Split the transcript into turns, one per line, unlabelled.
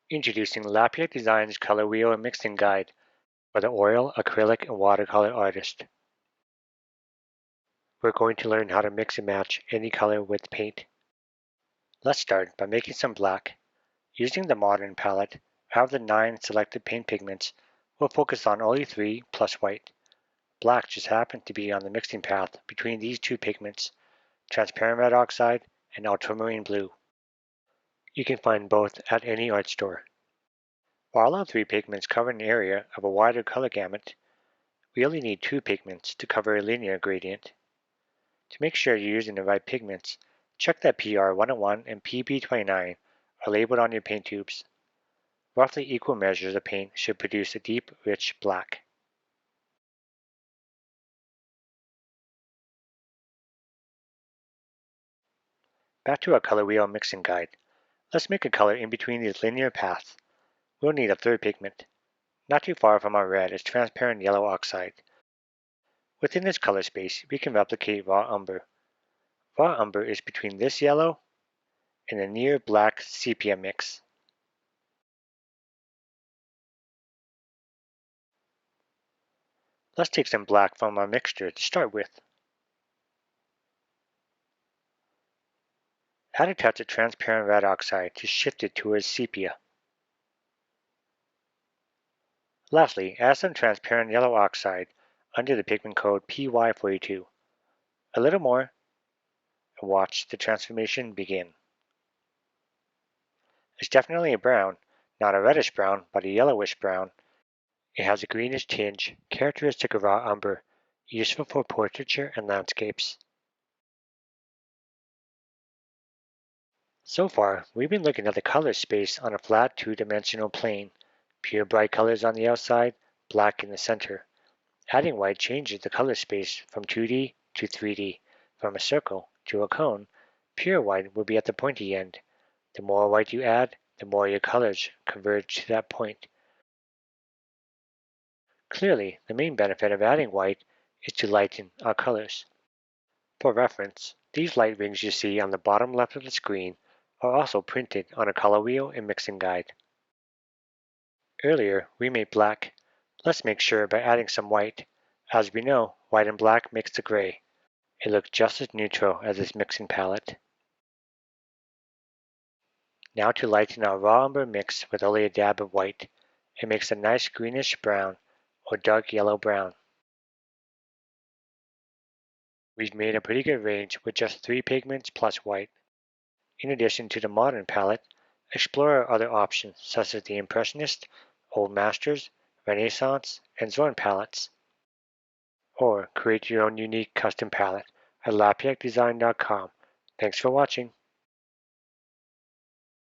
Introducing Lapiak Design's Color Wheel and Mixing Guide for the oil, acrylic, and watercolor artist. We're going to learn how to mix and match any color with paint. Let's start by making some black. Using the Modern palette, out of the 9 selected paint pigments, we'll focus on only 3 plus white. Black just happens to be on the mixing path between these two pigments, transparent red oxide and ultramarine blue. You can find both at any art store. While all 3 pigments cover an area of a wider color gamut, we only need 2 pigments to cover a linear gradient. To make sure you're using the right pigments, check that PR 101 and PB 29 are labeled on your paint tubes. Roughly equal measures of paint should produce a deep, rich black. Back to our color wheel mixing guide. Let's make a color in between these linear paths. We'll need a 3rd pigment. Not too far from our red is transparent yellow oxide. Within this color space, we can replicate raw umber. Raw umber is between this yellow and a near black sepia mix. Let's take some black from our mixture to start with. Add a touch of transparent red oxide to shift it towards sepia. Lastly, add some transparent yellow oxide under the pigment code PY42. A little more, and watch the transformation begin. It's definitely a brown, not a reddish brown, but a yellowish brown. It has a greenish tinge, characteristic of raw umber, useful for portraiture and landscapes. So far, we've been looking at the color space on a flat 2-dimensional plane. Pure bright colors on the outside, black in the center. Adding white changes the color space from 2D to 3D. From a circle to a cone, pure white will be at the pointy end. The more white you add, the more your colors converge to that point. Clearly, the main benefit of adding white is to lighten our colors. For reference, these light rings you see on the bottom left of the screen are also printed on a color wheel and mixing guide. Earlier, we made black. Let's make sure by adding some white. As we know, white and black makes the gray. It looks just as neutral as this mixing palette. Now to lighten our raw umber mix with only a dab of white. It makes a nice greenish brown or dark yellow brown. We've made a pretty good range with just 3 pigments plus white. In addition to the Modern palette, explore our other options such as the Impressionist, Old Masters, Renaissance, and Zorn palettes. Or create your own unique custom palette at lapiakdesign.com. Thanks for watching.